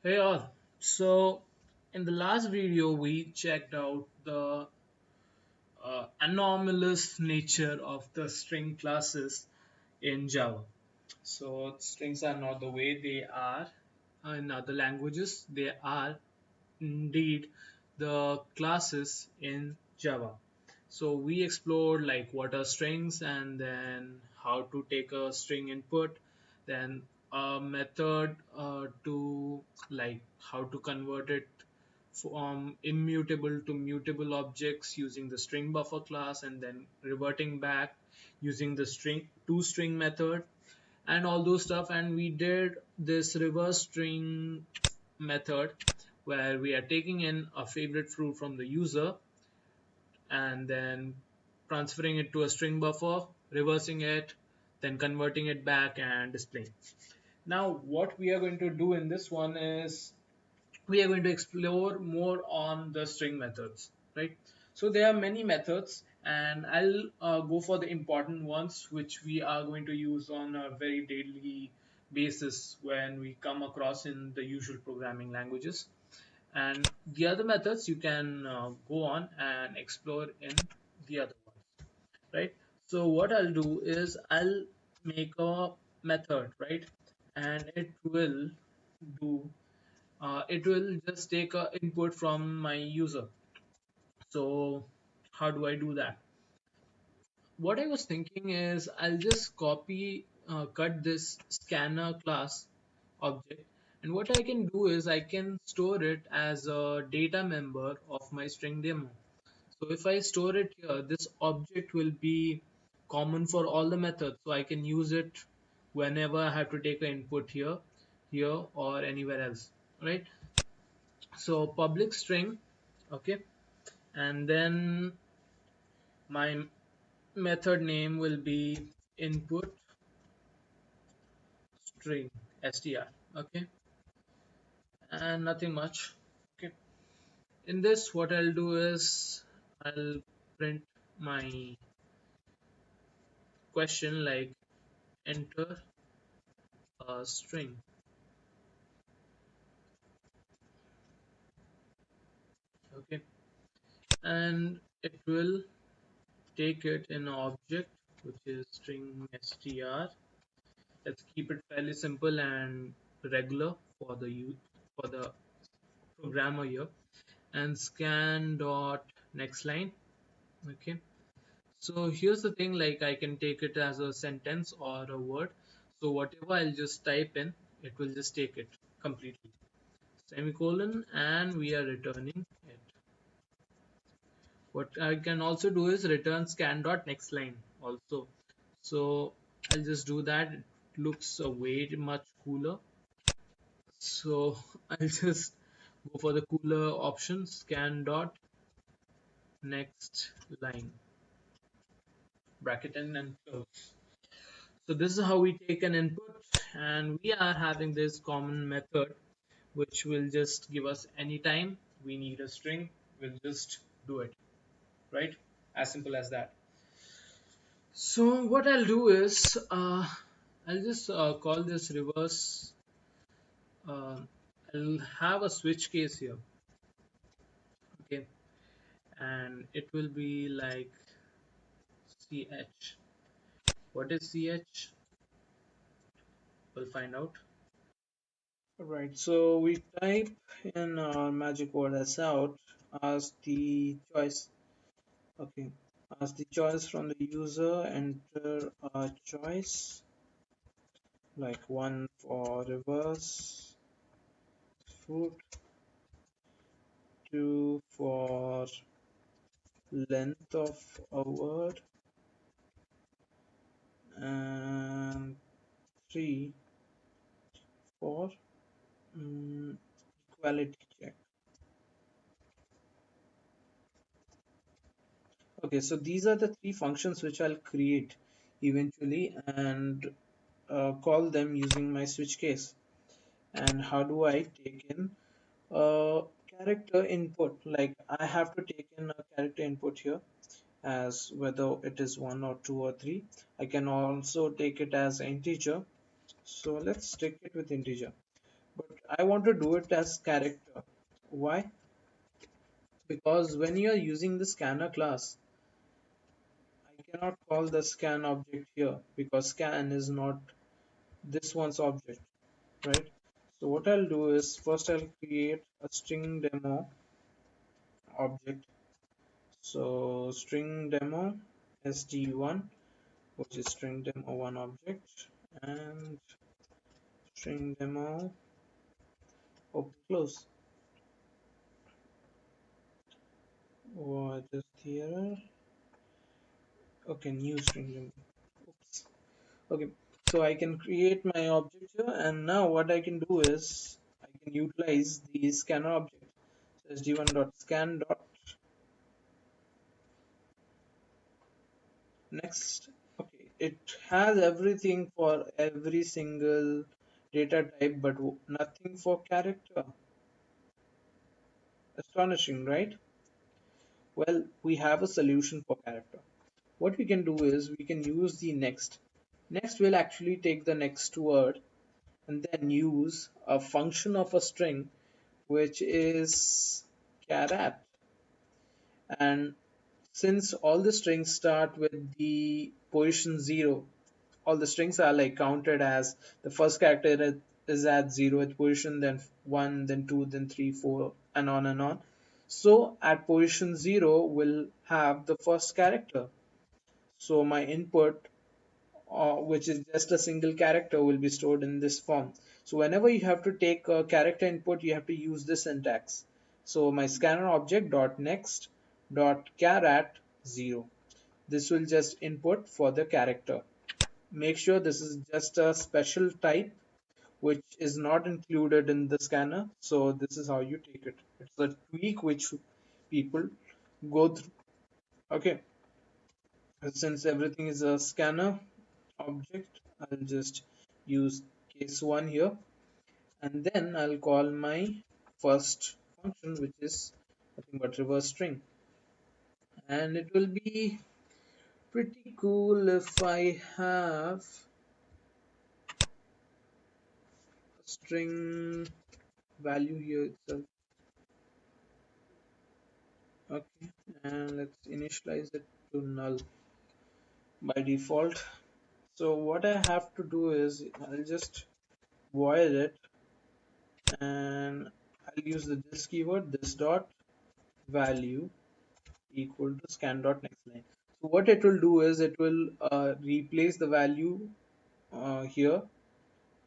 Hey all. So in the last video we checked out the anomalous nature of the string classes in Java. So strings are not the way they are in other languages. They are indeed the classes in Java. So we explored like what are strings and then how to take a string input, then a method to like how to convert it from immutable to mutable objects using the string buffer class and then reverting back using the string toString method and all those stuff. And we did this reverse string method where we are taking in a favorite fruit from the user and then transferring it to a string buffer, reversing it, then converting it back and displaying. Now, what we are going to do in this one is we are going to explore more on the string methods, right? So there are many methods, and I'll go for the important ones, which we are going to use on a very daily basis when we come across in the usual programming languages. And the other methods you can go on and explore in the other ones, right? So what I'll do is I'll make a method, right? And do it will just take a input from my user. So how do I do that? What I was thinking is I'll just cut this scanner class object, and what I can do is I can store it as a data member of my string demo. So if I store it here, this object will be common for all the methods, so I can use it whenever I have to take an input here or anywhere else, right? So public string, okay, and then my method name will be input string str, okay, and nothing much, okay. In this, what I'll do is I'll print my question like enter a string, okay, and it will take it in an object which is string str. Let's keep it fairly simple and regular for the programmer here, and scan dot next line, okay. So here's the thing, like I can take it as a sentence or a word, so whatever I'll just type in, it will just take it completely, semicolon, and we are returning it. What I can also do is return scan dot next line also. So I'll just do that. It looks way much cooler, so I'll just go for the cooler option, scan dot next line, bracket in and close. So this is how we take an input, and we are having this common method which will just give us anytime we need a string, we'll just do it, right? As simple as that. So what I'll do is I'll just call this reverse. Uh, I'll have a switch case here, okay, and it will be like ch. What is ch? We'll find out. Right, so we type in our magic word as out as the choice. Okay, as the choice from the user, enter a choice like one for reverse fruit, two for length of a word, and three for mm, equality check. Okay, so these are the three functions which I'll create eventually and call them using my switch case. And how do I take in character input? Like I have to take in a character input here as whether it is one or two or three. I can also take it as integer. So let's take it with integer. but I want to do it as character. Why? Because when you are using the scanner class, I cannot call the scan object here because scan is not this one's object, right? So what I'll do is first I'll create a string demo object. So string demo sd1, which is string demo one object, and string demo open close. What is the error? Okay, new string demo. Oops. Okay, so I can create my object here, and now what I can do is I can utilize the scanner object. So sd1.scan dot next. Okay, it has everything for every single data type, but nothing for character. Astonishing, right? Well, we have a solution for character. What we can do is we can use the next. Next will actually take the next word and then use a function of a string which is charAt. And since all the strings start with the position 0, all the strings are like counted as the first character is at 0th position, then 1, then 2, then 3, 4, and on and on. So at position 0 will have the first character. So my input, which is just a single character, will be stored in this form. So whenever you have to take a character input, you have to use this syntax. So my scanner object dot next dot charAt 0. This will just input for the character. Make sure this is just a special type which is not included in the scanner. So this is how you take it. It's a tweak which people go through. Okay, since everything is a scanner object, I'll just use case 1 here, and then I'll call my first function, which is nothing but reverse string. And it will be pretty cool if I have a string value here itself. Okay, and let's initialize it to null by default. So what I have to do is I'll just void it, and I'll use the this keyword, this dot value equal to scan dot next line. So what it will do is it will replace the value here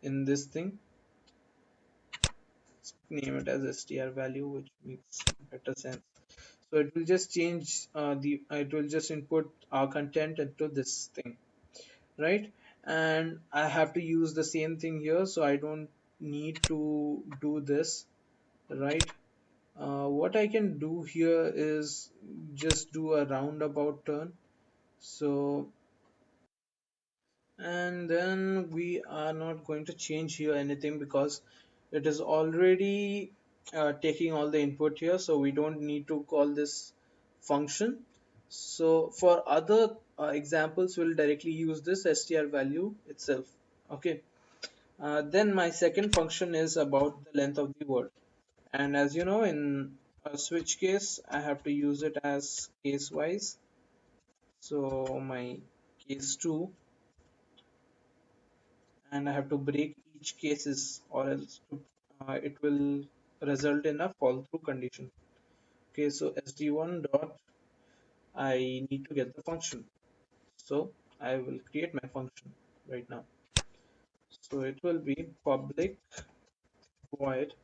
in this thing. Let's name it as str value, which makes better sense. So it will just change it will just input our content into this thing, right? And I have to use the same thing here, so I don't need to do this, right? What I can do here is just do a roundabout turn. So, and then we are not going to change here anything because it is already taking all the input here, so we don't need to call this function. So for other examples, we'll directly use this str value itself. Okay, then my second function is about the length of the word, and as you know, in a switch case I have to use it as case wise. So my case 2, and I have to break each cases, or else it will result in a fall through condition. Okay, so sd1 dot I need to get the function, so I will create my function right now. So it will be public void.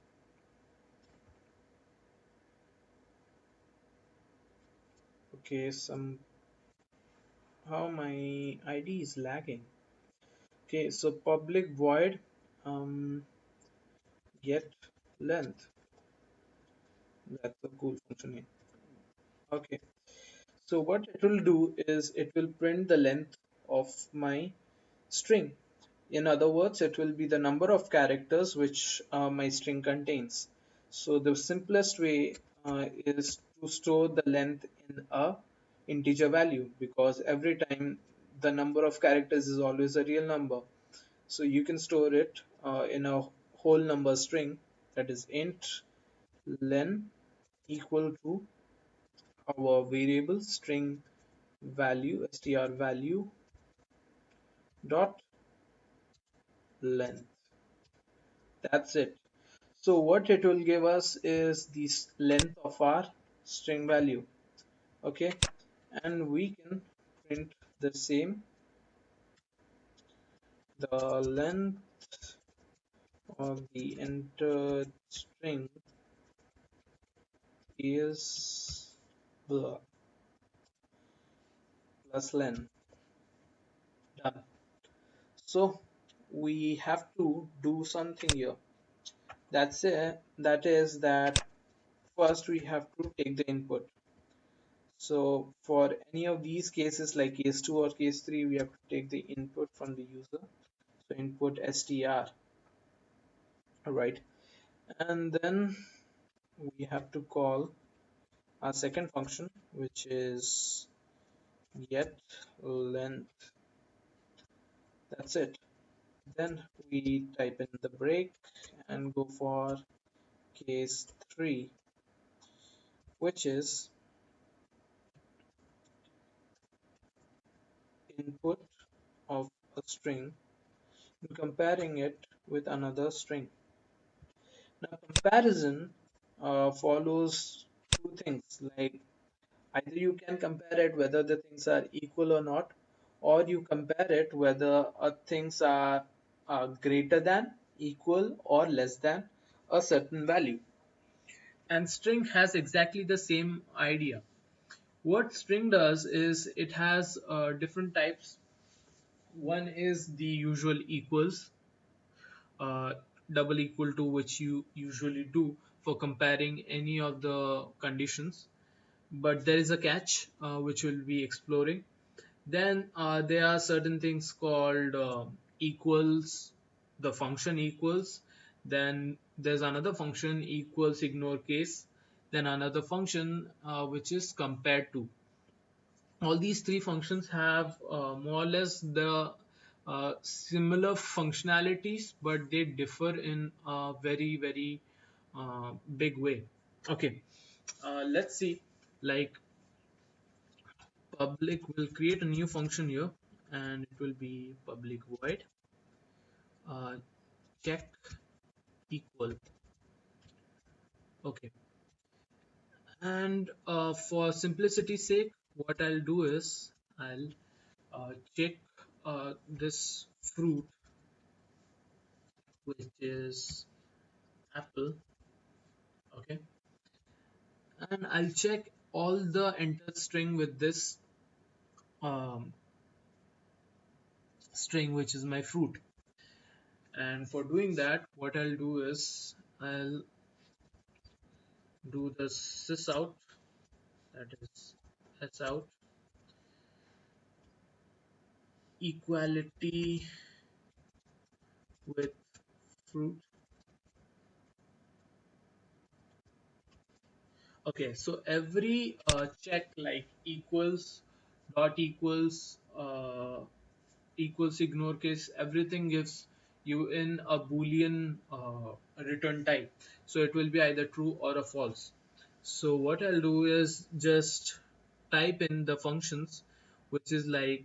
Okay, somehow my ID is lagging. Okay, so public void get length. That's a cool function here. Okay, so what it will do is it will print the length of my string. In other words, it will be the number of characters which my string contains. So the simplest way is to store the length in a integer value, because every time the number of characters is always a real number. So you can store it in a whole number string, that is int len equal to our variable string value str value dot length. That's it. So what it will give us is the length of our string value. Okay, and we can print the same. The length of the entered string is blah, plus len. Done. So we have to do something here. That's it. That is that first we have to take the input. So for any of these cases like case 2 or case 3, we have to take the input from the user. So input str, right? And then we have to call our second function, which is get length. That's it. Then we type in the break and go for case 3, which is input of a string and comparing it with another string. Now comparison follows two things, like either you can compare it whether the things are equal or not, or you compare it whether things are greater than, equal, or less than a certain value. And string has exactly the same idea. What string does is it has different types. One is the usual equals, uh, double equal to, which you usually do for comparing any of the conditions. But there is a catch, which we'll be exploring. Then there are certain things called equals, the function equals. Then there's another function equals ignore case. Then another function which is compared to. All these three functions have more or less the similar functionalities, but they differ in a very, very big way. Okay, let's see. Like public will create a new function here, and it will be public void uh, check equal. Okay, and for simplicity's sake, what I'll do is I'll check this fruit, which is apple. Okay, and I'll check all the entered string with this um, string, which is my fruit. And for doing that, what I'll do is I'll do the sys out, that is s out equality with fruit. Okay, so every check like equals, dot equals, equals ignore case, everything gives you in a boolean return type. So it will be either true or a false. So what I'll do is just type in the functions, which is like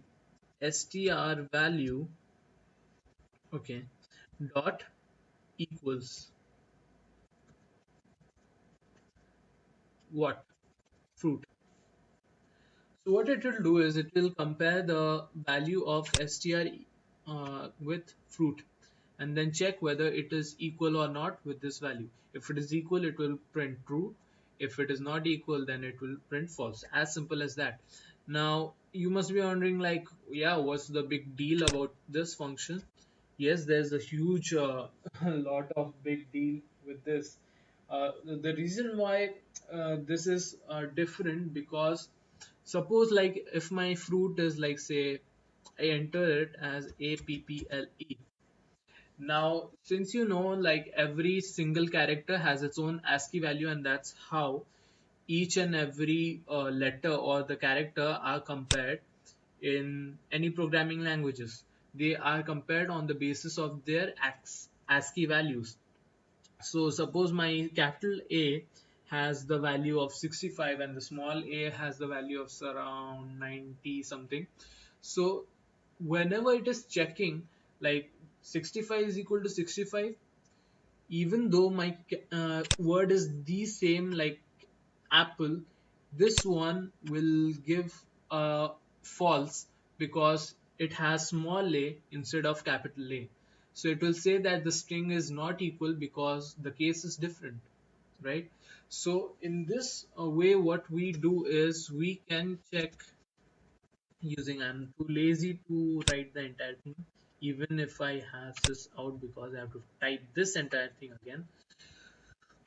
str value, okay, dot equals what, fruit. So what it will do is it will compare the value of str with fruit, and then check whether it is equal or not with this value. If it is equal, it will print true. If it is not equal, then it will print false. As simple as that. Now you must be wondering like, yeah, what's the big deal about this function? Yes, there's a huge lot of big deal with this. The reason why this is different, because suppose like if my fruit is like, say I enter it as APPLE. Now since you know like every single character has its own ASCII value, and that's how each and every letter or the character are compared in any programming languages. They are compared on the basis of their ASCII values. So suppose my capital A has the value of 65 and the small a has the value of around 90 something. So whenever it is checking, like 65 is equal to 65, even though my word is the same like apple, this one will give false because it has small a instead of capital A. So it will say that the string is not equal because the case is different, right? So in this way, what we do is we can check using, I'm too lazy to write the entire thing, even if I have this out because I have to type this entire thing again.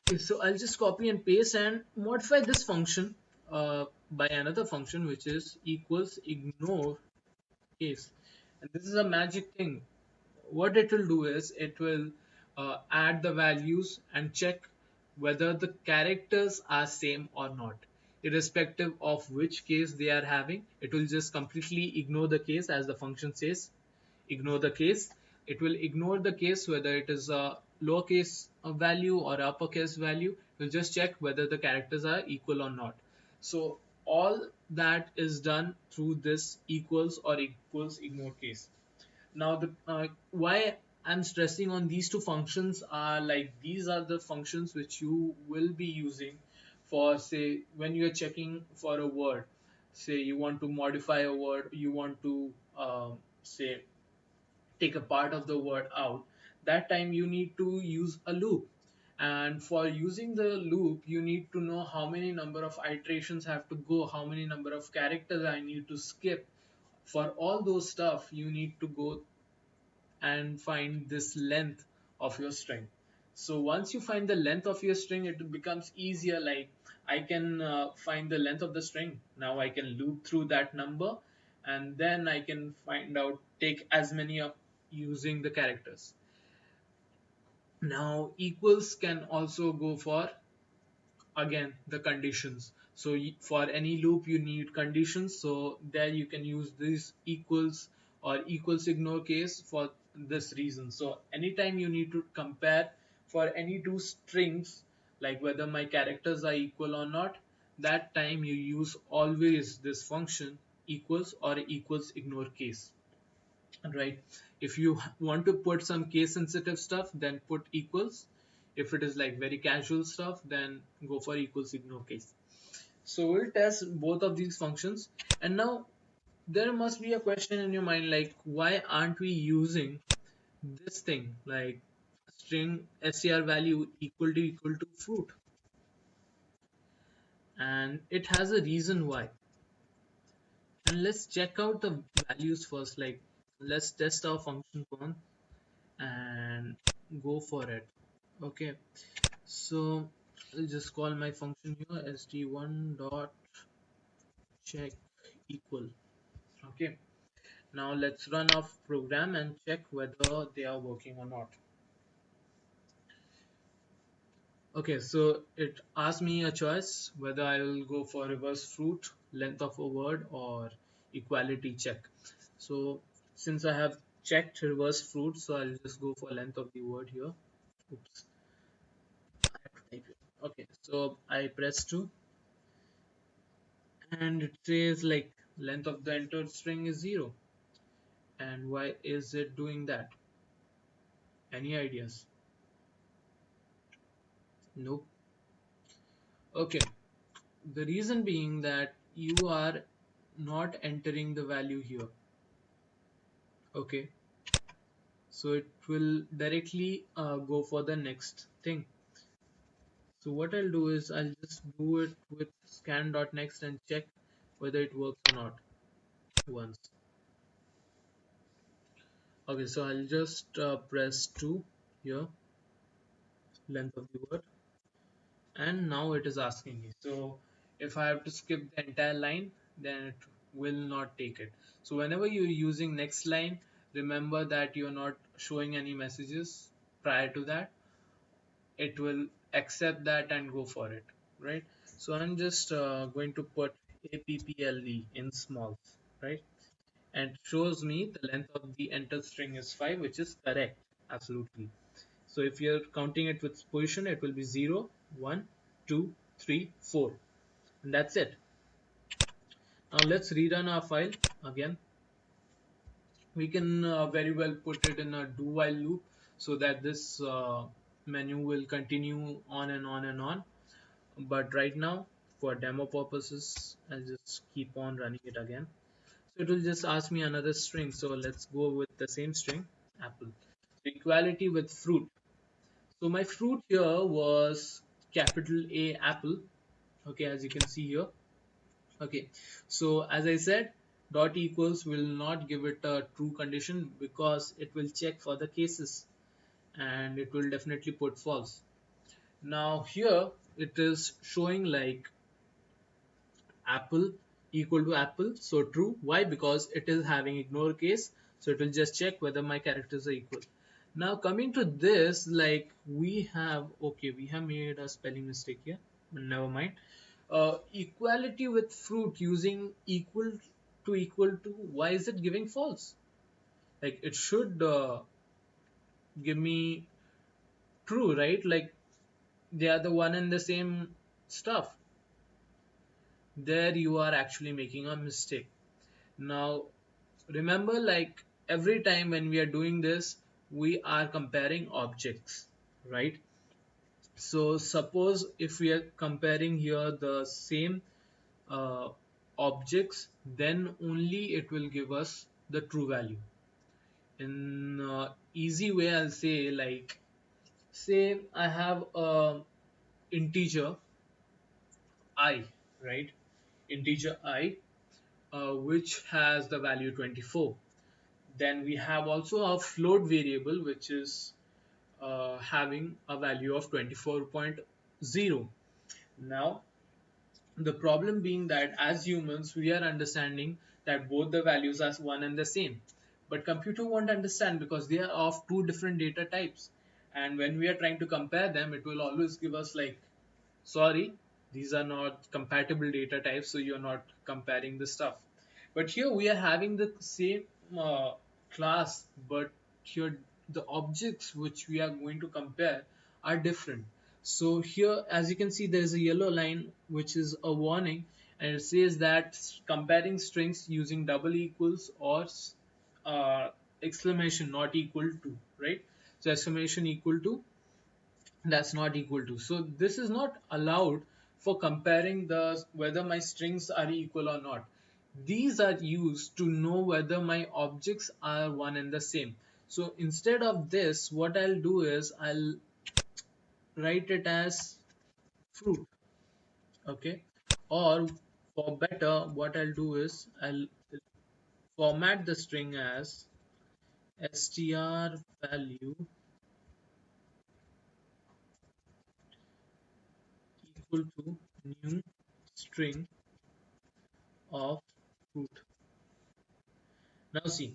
Okay, so I'll just copy and paste and modify this function by another function which is equals ignore case. And this is a magic thing. What it will do is it will add the values and check whether the characters are same or not. Irrespective of which case they are having, it will just completely ignore the case as the function says. Ignore the case. It will ignore the case whether it is a lowercase value or uppercase value. It will just check whether the characters are equal or not. So all that is done through this equals or equals ignore case. Now the why I'm stressing on these two functions are like these are the functions which you will be using for, say, when you're checking for a word. Say you want to modify a word, you want to say take a part of the word out. That time you need to use a loop, and for using the loop you need to know how many number of iterations have to go, how many number of characters I need to skip. For all those stuff you need to go and find this length of your string. So once you find the length of your string, it becomes easier. Like I can find the length of the string. Now I can loop through that number and then I can find out, take as many of using the characters. Now equals can also go for, again, the conditions. So for any loop you need conditions, so there you can use this equals or equals ignore case for this reason. So anytime you need to compare for any two strings, like whether my characters are equal or not, that time you use always this function equals or equals ignore case, right? If you want to put some case sensitive stuff, then put equals. If it is like very casual stuff, then go for equals ignore case. So we'll test both of these functions. And now there must be a question in your mind, like why aren't we using this thing like string str value equal to fruit? And it has a reason why. And let's check out the values first. Like let's test our function one and go for it. Okay, so I'll just call my function here st1 dot check equal. Okay, now let's run our program and check whether they are working or not. Okay, so it asks me a choice whether I will go for reverse fruit, length of a word, or equality check. So since I have checked reverse fruit, so I'll just go for length of the word here. Oops, I have to type it. Okay, so I press 2 and it says like length of the entered string is 0. And why is it doing that? Any ideas? Nope. Okay, the reason being that you are not entering the value here. Okay, so it will directly go for the next thing. So what I'll do is I'll just do it with scan.next and check whether it works or not once. Okay, so I'll just press 2 here, length of the word, and now it is asking me. So if I have to skip the entire line, then it will not take it. So whenever you're using next line, remember that you're not showing any messages prior to that. It will accept that and go for it, right? So I'm just going to put apple in smalls, right? And it shows me the length of the entered string is 5, which is correct, absolutely. So if you're counting it with position, it will be 0, 1, 2, 3, 4, and that's it. Now let's rerun our file again. We can very well put it in a do while loop so that this menu will continue on and on and on. But right now, for demo purposes, I'll just keep on running it again. So it will just ask me another string. So let's go with the same string, apple. So equality with fruit. So my fruit here was capital A apple. Okay, as you can see here. Okay, so as I said, dot equals will not give it a true condition because it will check for the cases and it will definitely put false. Now here it is showing like apple equal to apple, so true. Why? Because it is having ignore case, so it will just check whether my characters are equal. Now coming to this, like we have, okay, we have made a spelling mistake here, but never mind. Equality with fruit using equal to, why is it giving false? Like it should give me true, right? Like they are the one and the same stuff. There you are actually making a mistake. Now remember, like every time when we are doing this, we are comparing objects, right? So suppose if we are comparing here the same uh, objects, then only it will give us the true value. In easy way, I'll say, like say I have a integer I, right? Integer I, which has the value 24. Then we have also a float variable which is having a value of 24.0. Now the problem being that as humans we are understanding that both the values are one and the same, but computer won't understand because they are of two different data types, and when we are trying to compare them it will always give us like, sorry, these are not compatible data types, so you're not comparing the stuff. But here we are having the same class, but here the objects which we are going to compare are different. So here, as you can see, there is a yellow line which is a warning, and it says that comparing strings using double equals or uh, exclamation not equal to, right? So exclamation equal to, that's not equal to, so this is not allowed for comparing the whether my strings are equal or not. These are used to know whether my objects are one and the same. So instead of this, what I'll do is I'll write it as fruit. Okay, or for better, what I'll do is I'll format the string as str value equal to new string of fruit. Now see,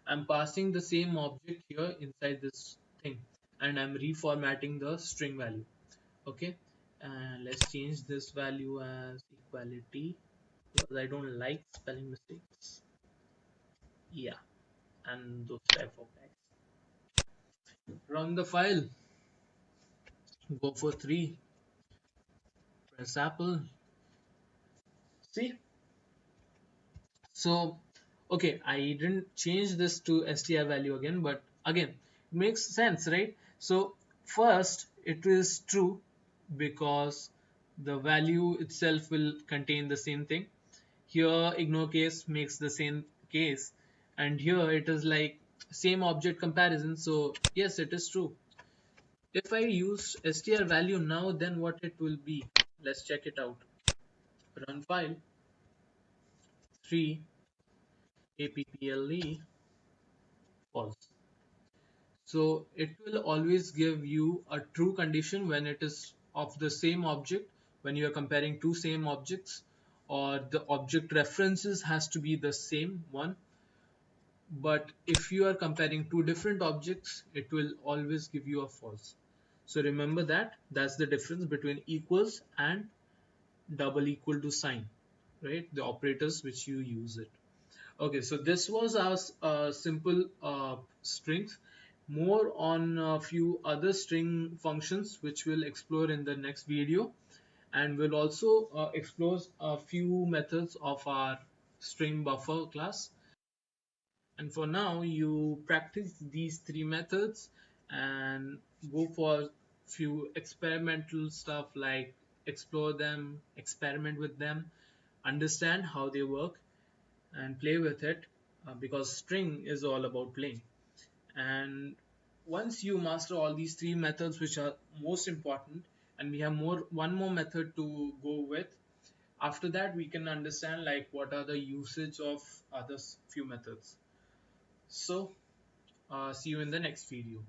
I'm passing the same object here inside this thing, and I'm reformatting the string value. Okay, and let's change this value as equality because I don't like spelling mistakes. Yeah, and those type of guys. Run the file, go for 3, press Apple. See, so okay, I didn't change this to str value again, but again it makes sense, right? So first it is true because the value itself will contain the same thing. Here ignore case makes the same case, and here it is like same object comparison, so yes, it is true. If I use str value now, then what it will be, let's check it out. Run file, 3 apple false. So it will always give you a true condition when it is of the same object, when you are comparing two same objects, or the object references has to be the same one. But if you are comparing two different objects, it will always give you a false. So remember that, that's the difference between equals and double equal to sign, right? The operators which you use it. Okay, so this was our simple strings. more on a few other string functions which we'll explore in the next video, and we'll also explore a few methods of our string buffer class. And for now, you practice these three methods and go for few experimental stuff like explore them, experiment with them, understand how they work, and play with it, because string is all about playing. And once you master all these three methods, which are most important, and we have one more method to go with, after that we can understand like what are the usage of other few methods. So see you in the next video.